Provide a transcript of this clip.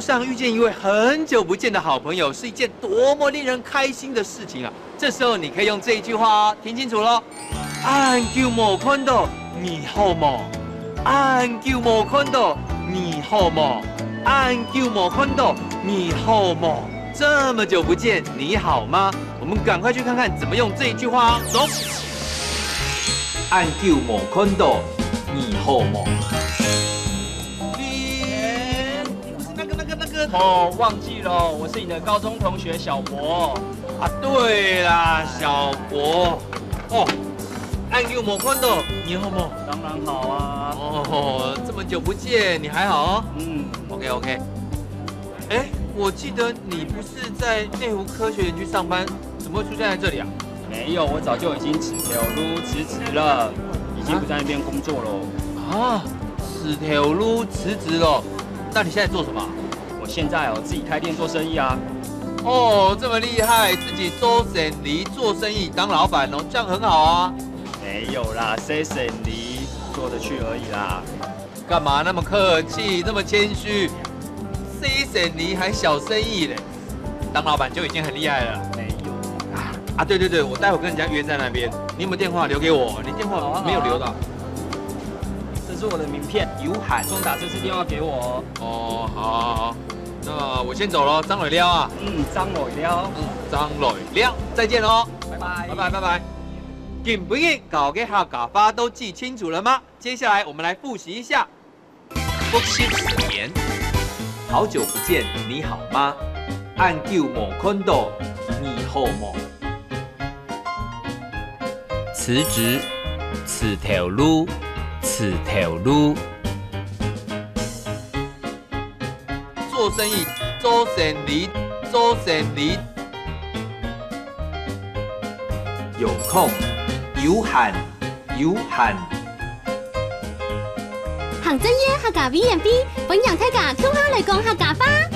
上遇见一位很久不见的好朋友，是一件多么令人开心的事情啊！这时候你可以用这一句话哦，听清楚喽。安久冇看到，你好吗？安久冇看到，你好吗？安久冇看到，你好吗？这么久不见，你好吗？我们赶快去看看怎么用这一句话哦。走。安久冇看到，你好吗？哦，忘记了，我是你的高中同学小博。啊，对啦，小博。哦，安久冇看到，你好吗？当然好啊。哦，这么久不见，你还好哦？OK。哎，我记得你不是在内湖科学园区上班，怎么会出现在这里啊？没有，我早就已经辞职了，已经不在那边工作了。啊，辞职了？那你现在做什么？我现在自己开店做生意啊。哦，这么厉害，自己做生意做生意当老板哦，这样很好啊。没有啦，谁生意做得去而已啦。干嘛那么客气，那么谦虚？谁生意还小生意嘞？当老板就已经很厉害了。没有啊，对，我待会跟人家约在那边，你有没有电话留给我？你电话没有留到。这是我的名片，有喊中打这次电话给我哦。哦，好，那我先走喽，张磊撩啊。张磊撩。张磊撩，再见喽，拜拜。紧不紧？搞给客家话都记清楚了吗？接下来我们来复习一下。复习词典。好久不见，你好吗？安久冇看到，你好吗？辞职，此条路。做生意，做生意。有空，有閒。行真嘢客家 V&B，本人睇架，跳下嚟講客家話。